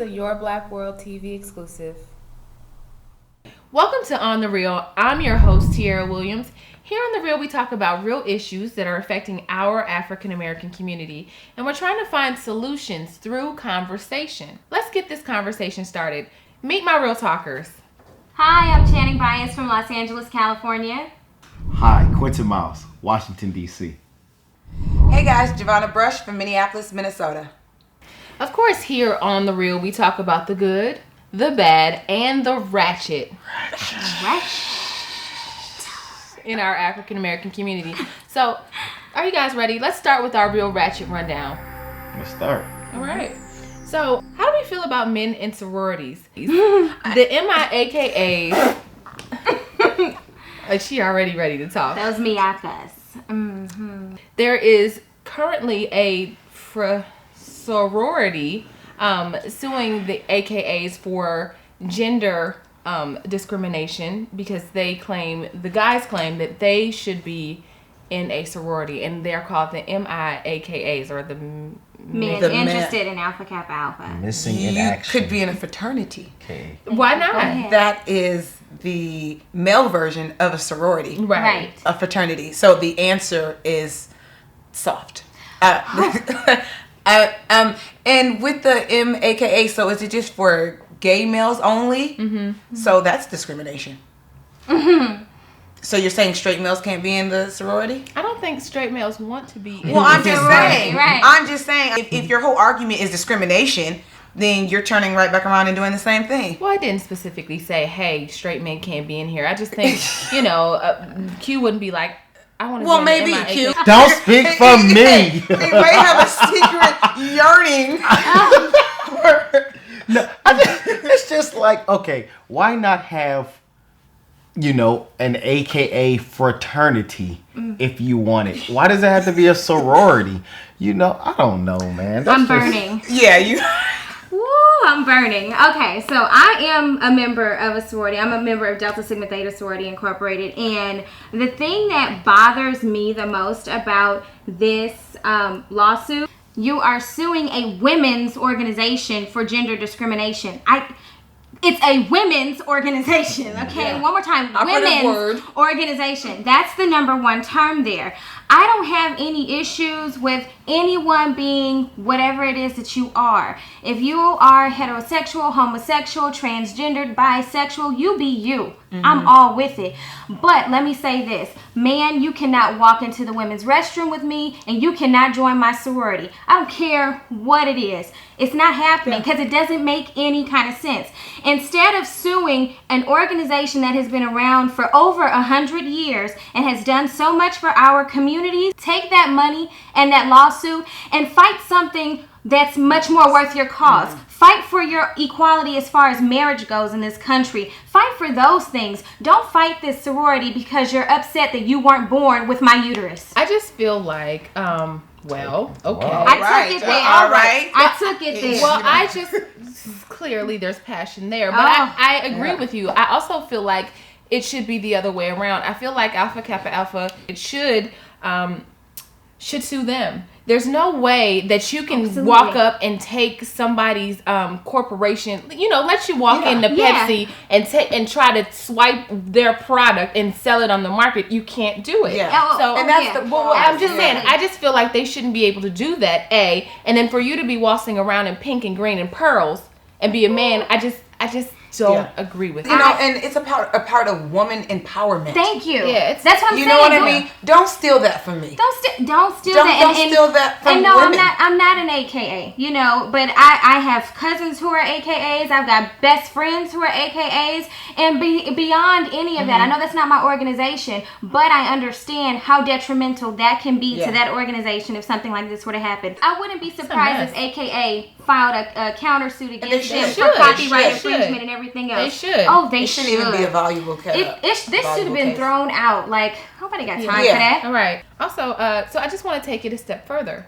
a Your Black World TV exclusive. Welcome to On The Real. I'm your host, Tiara Williams. Here on The Real, we talk about real issues that are affecting our African American community, and we're trying to find solutions through conversation. Let's get this conversation started. Meet my real talkers. Hi, I'm Channing Bias from Los Angeles, California. Hi, Quentin, Washington, D.C. Hey guys, Jovanna from Minneapolis, Minnesota. Of course, here on The Real, we talk about the good, the bad, and the ratchet in our African American community. So, are you guys ready? Let's start with our real ratchet rundown. Let's start. All right. So, how do we feel about men in sororities? The MIAKA. She already ready to talk. Those MIAKAs. Mm-hmm. There is currently a sorority suing the AKAs for gender discrimination because the guys claim that they should be in a sorority, and they're called the MIAKAs, or the men interested in Alpha Kappa Alpha. Missing in You action. could be in a fraternity. Okay. Why not? That is the male version of a sorority. Right. A fraternity. So the answer is soft. And with the MAKA, so is it just for gay males only? Mm-hmm. So that's discrimination. Mm-hmm. So you're saying straight males can't be in the sorority? I don't think straight males want to be in Well, I'm just saying. Right. I'm just saying, if your whole argument is discrimination, then you're turning right back around and doing the same thing. Well, I didn't specifically say, hey, straight men can't be in here. I just think, Q wouldn't be like, I want to be in maybe the Q. Don't speak for me. They may have a secret yearning. No, it's just like, okay, why not have, an AKA fraternity if you want it? Why does it have to be a sorority? I don't know, man. I'm burning. Yeah, you. Woo, I'm burning. Okay, so I am a member of a sorority. I'm a member of Delta Sigma Theta Sorority Incorporated. And the thing that bothers me the most about this lawsuit, you are suing a women's organization for gender discrimination. It's a women's organization, okay? Yeah. One more time, Operative women's organization. That's the number one term there. I don't have any issues with anyone being whatever it is that you are. If you are heterosexual, homosexual, transgendered, bisexual, you be you. Mm-hmm. I'm all with it. But let me say this. Man, you cannot walk into the women's restroom with me, and you cannot join my sorority. I don't care what it is. It's not happening because it doesn't make any kind of sense. Instead of suing an organization that has been around for over 100 years and has done so much for our communities, take that money and that lawsuit and fight something that's much more worth your cause. Mm-hmm. Fight for your equality as far as marriage goes in this country. Fight for those things. Don't fight this sorority because you're upset that you weren't born with my uterus. I just feel like, okay. I took it there. All right. I took it there. Well, I just, clearly there's passion there. But I agree with you. I also feel like it should be the other way around. I feel like Alpha Kappa Alpha, it should sue them. There's no way that you can walk up and take somebody's corporation, let you walk into Pepsi and try to swipe their product and sell it on the market. You can't do it. Yeah. So and that's the I'm just saying, I just feel like they shouldn't be able to do that, A. And then for you to be waltzing around in pink and green and pearls and be a man, I just don't agree with it. And it's a part of woman empowerment. Thank you. Yeah, that's what I'm saying. You know what I mean? Don't steal that from me. Don't steal that. Don't steal that from and no, women. I'm not an AKA, but I have cousins who are AKAs. I've got best friends who are AKAs, and beyond any of that, I know that's not my organization, but I understand how detrimental that can be to that organization if something like this were to happen. I wouldn't be surprised if AKA filed a countersuit against them for copyright infringement and everything else. They should. Oh, they It shouldn't even be a valuable case. This should have been thrown out. Like, nobody got time for that. All right. Also, so I just want to take it a step further.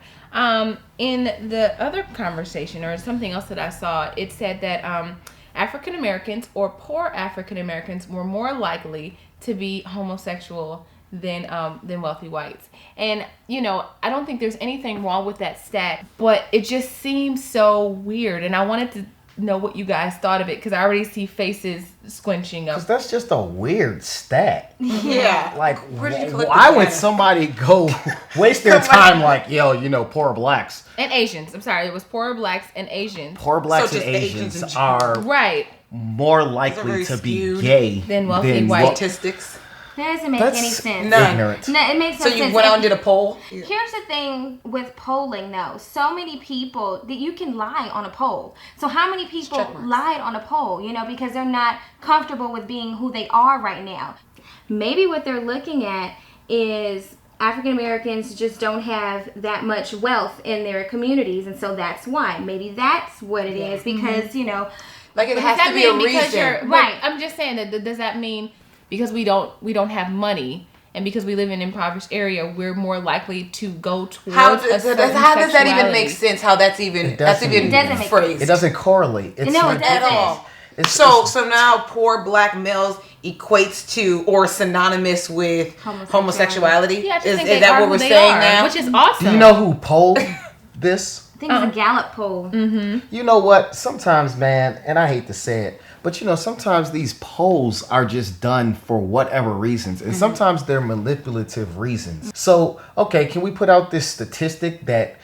In the other conversation, or something else that I saw, it said that African Americans or poor African Americans were more likely to be homosexual than wealthy whites. And I don't think there's anything wrong with that stat, but it just seems so weird. And I wanted to know what you guys thought of it, because I already see faces squinching up. Because that's just a weird stat. Yeah. Like, Where did you collect why the would data? somebody go waste their time like, yo, you know, poor blacks? And Asians. I'm sorry, it was poor blacks and Asians. Poor blacks So and just the Asians Asians in general. are Right. more likely very to be skewed gay than wealthy white. Statistics. That doesn't make That's any sense. None. ignorant. No, it makes no So sense. you went out and And did a poll? here's the thing with polling, though. So many people that you can lie on a poll. So how many people check marks. lied on a poll? You know, because they're not comfortable with being who they are right now. Maybe what they're looking at is African Americans just don't have that much wealth in their communities, and so that's why. Maybe that's what it is, because you know. Like it But has does to that be a mean because reason. you're Right. I'm just saying that does that mean because we don't have money and because we live in an impoverished area, we're more likely to go towards How a does certain that even make sexuality? sense? How that's even It doesn't. It doesn't make phrased? It doesn't correlate. It's No, it ridiculous. at all. It's, So now poor black males equates to or synonymous with homosexuality. Yeah, I just is think is they that are what who we're they saying are, now? which is awesome. do you know who polled this? I think it's a Gallup poll. You know what? Sometimes, man, and I hate to say it, but you know, sometimes these polls are just done for whatever reasons. And sometimes they're manipulative reasons. So, okay, can we put out this statistic that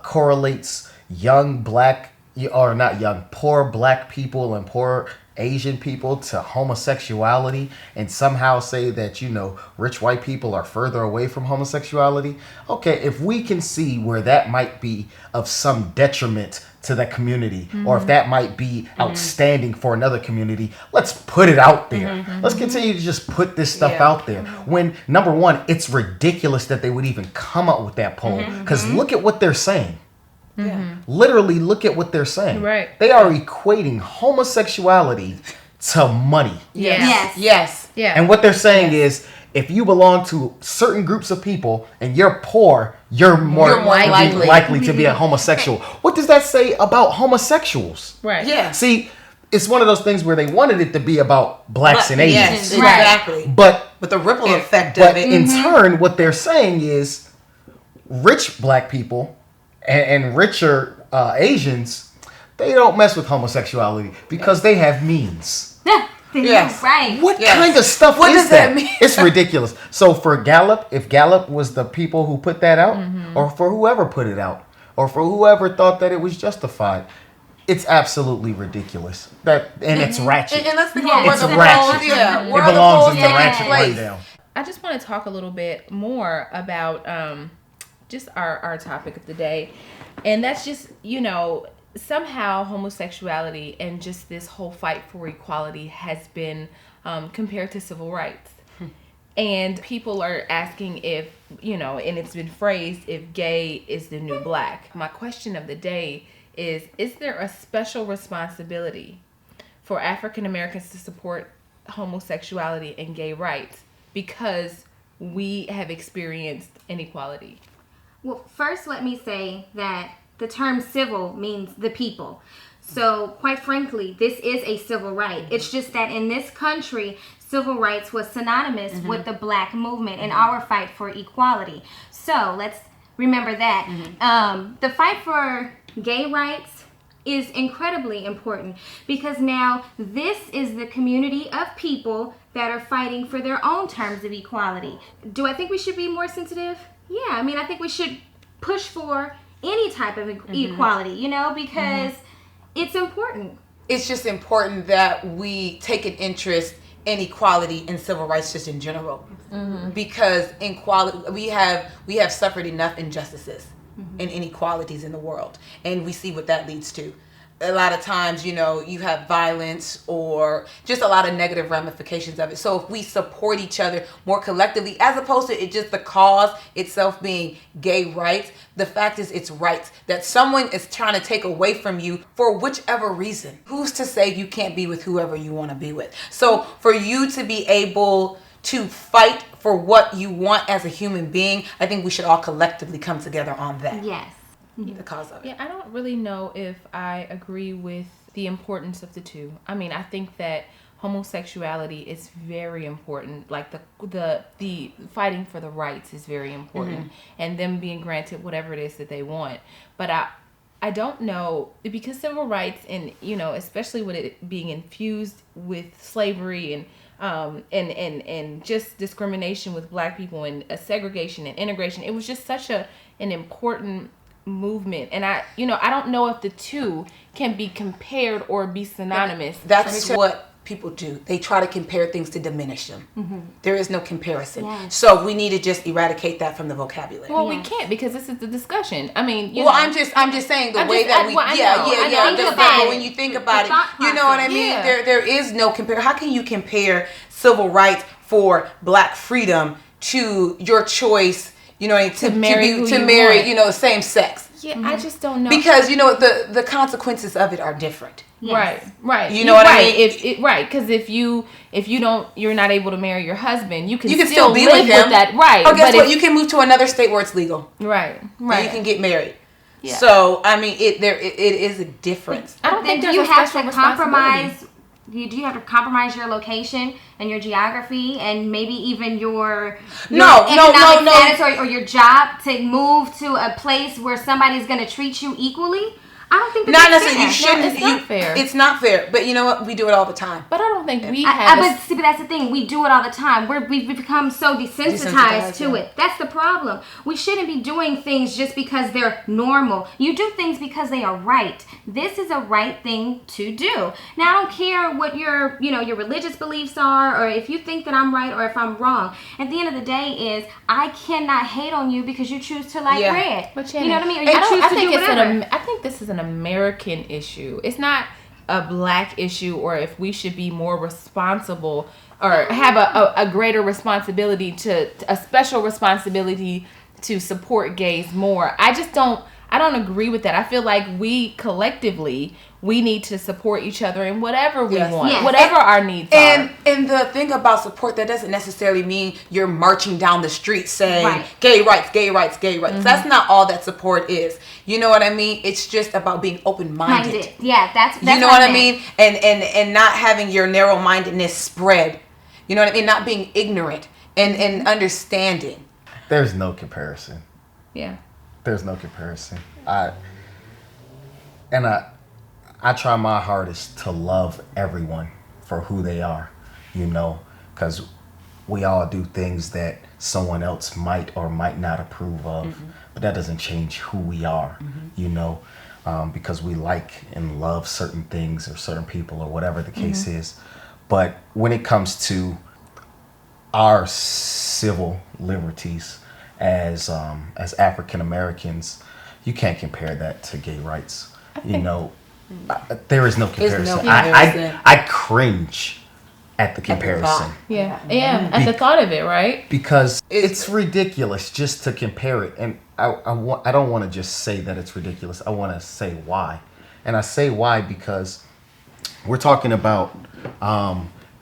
correlates young black, or not young, poor black people and poor Asian people to homosexuality and somehow say that, you know, rich white people are further away from homosexuality? Okay, if we can see where that might be of some detriment to that community, or if that might be outstanding for another community, let's put it out there. Let's continue to just put this stuff out there. When, number one, it's ridiculous that they would even come up with that poll, because look at what they're saying. Literally, look at what they're saying. Right. They are equating homosexuality to money. Yes. Yeah. And what they're saying is, if you belong to certain groups of people and you're poor, you're more likely to be a homosexual. What does that say about homosexuals? Right. Yeah. See, it's one of those things where they wanted it to be about blacks and Asians. Yes, exactly. But the ripple effect of it. in turn, what they're saying is rich black people and richer Asians, they don't mess with homosexuality because they have means. Yes. Right. What kind of stuff What is does that mean? It's ridiculous. So for Gallup, if Gallup was the people who put that out, or for whoever put it out, or for whoever thought that it was justified, it's absolutely ridiculous. And it's ratchet. And let's think Yeah, about where it's the ratchet. polls, It where the belongs polls in the taking ratchet place. rundown. I just want to talk a little bit more about just our topic of the day. And that's just, you know, somehow homosexuality and just this whole fight for equality has been compared to civil rights. And people are asking if, you know, and it's been phrased, if gay is the new black. My question of the day is there a special responsibility for African Americans to support homosexuality and gay rights because we have experienced inequality? Well, first, let me say that the term civil means the people. So, quite frankly, this is a civil right. It's just that in this country, civil rights was synonymous with the black movement and our fight for equality. So, let's remember that. The fight for gay rights is incredibly important because now this is the community of people that are fighting for their own terms of equality. Do I think we should be more sensitive? Yeah, I mean, I think we should push for any type of equality, you know, because it's important. It's just important that we take an interest in equality and civil rights just in general, because inequality, we have suffered enough injustices and inequalities in the world, and we see what that leads to. A lot of times, you know, you have violence or just a lot of negative ramifications of it. So if we support each other more collectively, as opposed to it just the cause itself being gay rights, the fact is it's rights that someone is trying to take away from you for whichever reason. Who's to say you can't be with whoever you want to be with? So for you to be able to fight for what you want as a human being, I think we should all collectively come together on that. Yes. The cause of it. Yeah, I don't really know if I agree with the importance of the two. I mean, I think that homosexuality is very important. Like the fighting for the rights is very important, and them being granted whatever it is that they want. But I don't know, because civil rights and, you know, especially with it being infused with slavery and just discrimination with black people and segregation and integration, it was just such an important movement. And I don't know if the two can be compared or be synonymous. That's what people do. They try to compare things to diminish them. Mm-hmm. There is no comparison. Yeah. So we need to just eradicate that from the vocabulary. Well, we can't, because this is the discussion. I mean, I'm just saying the way that we, but when you think about it, you know what I mean? Yeah. There is no compare. How can you compare civil rights for black freedom to your choice, you know, to marry, you know, same sex? Yeah, I just don't know. Because, you know, the consequences of it are different. Yes. Right. You know what I mean? Because if you're not able to marry your husband, you can still be live with him. That. Right. Oh, guess what? You can move to another state where it's legal. Right. And you can get married. Yeah. So I mean, it is a difference. I don't think do there's you a have special to compromise? responsibility. Do you have to compromise your location and your geography and maybe even your No. economic status or your job to move to a place where somebody's going to treat you equally? I don't think Not that's necessarily. You fair. shouldn't. It's not fair. It's not fair. But you know what? We do it all the time. But I don't think we have. But that's the thing. We do it all the time. We've become so desensitized to it. That's the problem. We shouldn't be doing things just because they're normal. You do things because they are right. This is a right thing to do. Now, I don't care what your religious beliefs are, or if you think that I'm right or if I'm wrong. At the end of the day, is I cannot hate on you because you choose to like red. But you know what I mean? Or you choose to do whatever. I think this is an American issue. It's not a black issue, or if we should be more responsible or have a greater responsibility a special responsibility to support gays more. I don't agree with that. I feel like we collectively need to support each other in whatever we want, whatever our needs are. And the thing about support, that doesn't necessarily mean you're marching down the street saying gay rights, gay rights, gay rights. Mm-hmm. That's not all that support is. You know what I mean? It's just about being open-minded. Yeah, that's you know what I mean? And not having your narrow-mindedness spread. You know what I mean? Not being ignorant and understanding. There's no comparison. Yeah. There's no comparison. I try my hardest to love everyone for who they are, you know, because we all do things that someone else might or might not approve of, mm-hmm. but that doesn't change who we are, mm-hmm. you know, because we like and love certain things or certain people or whatever the case mm-hmm. is. But when it comes to our civil liberties as African Americans, you can't compare that to gay rights. You know, there is no comparison. I cringe at the comparison. At the thought of it, right? Because it's ridiculous just to compare it. And I don't want to just say that it's ridiculous. I want to say why. And I say why because we're talking about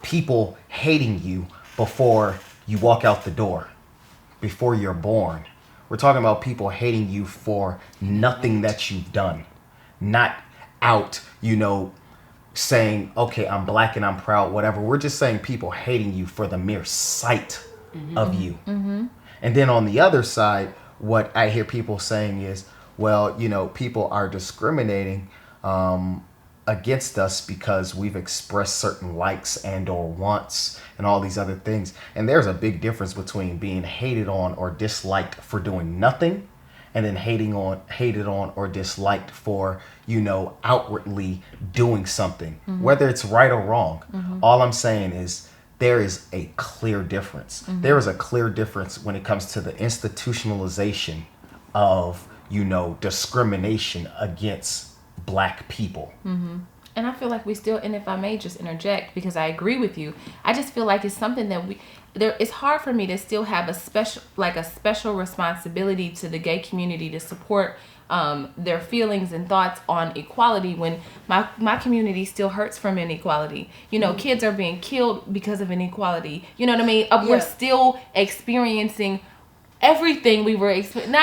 people hating you before you walk out the door, before you're born. We're talking about people hating you for nothing that you've done. Not out, you know, saying, okay, I'm black and I'm proud, whatever. We're just saying people hating you for the mere sight mm-hmm. of you. Mm-hmm. And then on the other side, what I hear people saying is, well, you know, people are discriminating against us because we've expressed certain likes and or wants and all these other things. And there's a big difference between being hated on or disliked for doing nothing and then hated on or disliked for, you know, outwardly doing something, mm-hmm. whether it's right or wrong. Mm-hmm. All I'm saying is there is a clear difference. Mm-hmm. There is a clear difference when it comes to the institutionalization of, you know, discrimination against black people. Mm-hmm. And I feel like we still, and if I may just interject, because I agree with you, I just feel like it's something that it's hard for me to still have a special responsibility to the gay community to support their feelings and thoughts on equality when my community still hurts from inequality. You know, mm-hmm. kids are being killed because of inequality. You know what I mean? We're still experiencing everything we were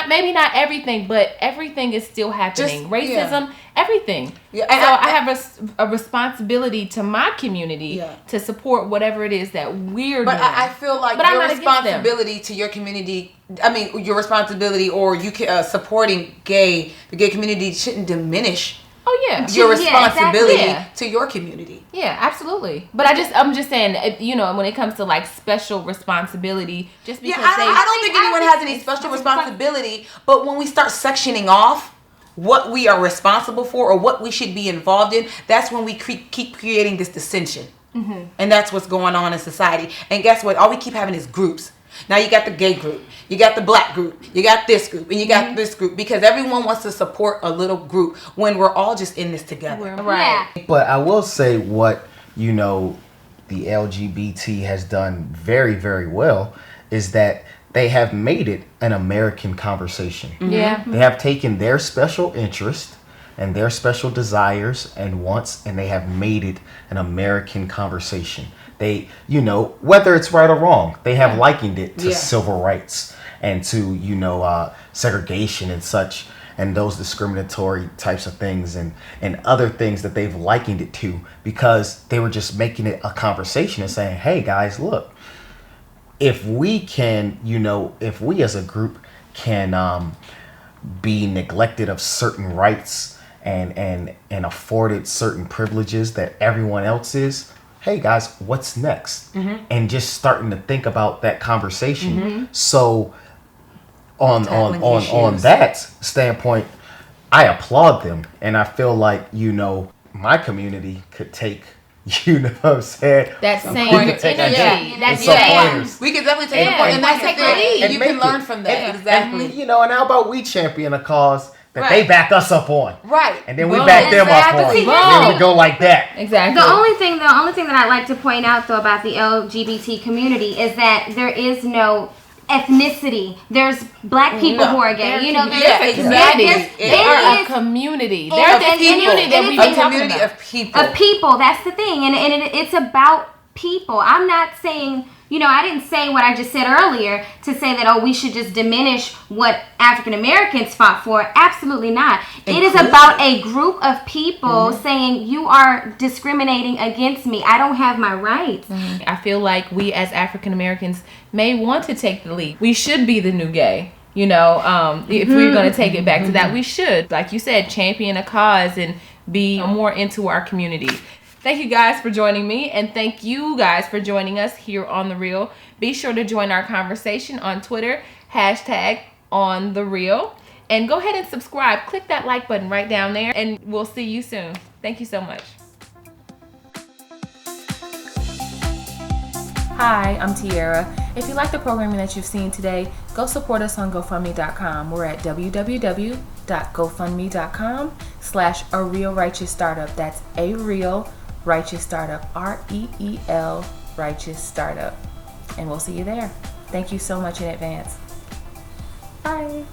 maybe not everything, but everything is still happening. Racism, everything. Yeah. And so I have a responsibility to my community to support whatever it is that we're doing. But I feel like your responsibility to your community, your responsibility or supporting the gay community shouldn't diminish your responsibility to your community. Yeah, absolutely. But I'm just saying, when it comes to like special responsibility, just because I don't think anyone has any special responsibility. But when we start sectioning off what we are responsible for or what we should be involved in, that's when we keep creating this dissension. Mm-hmm. And that's what's going on in society. And guess what? All we keep having is groups. Now you got the gay group, you got the black group, you got this group, and you got this group, because everyone wants to support a little group when we're all just in this together. Right. But I will say what, the LGBT has done very, very well is that they have made it an American conversation. Mm-hmm. Yeah. They have taken their special interest and their special desires and wants, and they have made it an American conversation. They, whether it's right or wrong, they have likened it to civil rights and to, segregation and such, and those discriminatory types of things and other things that they've likened it to, because they were just making it a conversation and saying, hey guys, look, if we can, if we as a group can be neglected of certain rights and afforded certain privileges that everyone else is, hey guys, what's next? Mm-hmm. And just starting to think about that conversation. Mm-hmm. So on that standpoint, I applaud them, and I feel like my community could take what I'm saying, that same energy. Pointers. We could definitely take a point, and that's the thing. You can learn from that. Exactly. And how about we champion a cause that they back us up on, right? And then we back them up on, and then we go like that. Exactly. The only thing that I'd like to point out though about the LGBT community is that there is no ethnicity. There's black people who are gay. They're a community. They're the community that we've been talking about. Of people. Of people. That's the thing, and it's about people. I'm not saying. I didn't say what I just said earlier to say that, we should just diminish what African Americans fought for. Absolutely not. It is about a group of people saying, you are discriminating against me. I don't have my rights. Mm-hmm. I feel like we as African Americans may want to take the lead. We should be the new gay. If we're going to take it back to that, we should, like you said, champion a cause and be more into our community. Thank you guys for joining me, and thank you guys for joining us here on The Real. Be sure to join our conversation on Twitter, #OnTheReal, and go ahead and subscribe. Click that like button right down there, and we'll see you soon. Thank you so much. Hi, I'm Tiara. If you like the programming that you've seen today, go support us on GoFundMe.com. We're at www.gofundme.com/A-Real-Righteous-Startup. That's A-Real Righteous Startup, REEL Righteous Startup. And we'll see you there. Thank you so much in advance. Bye.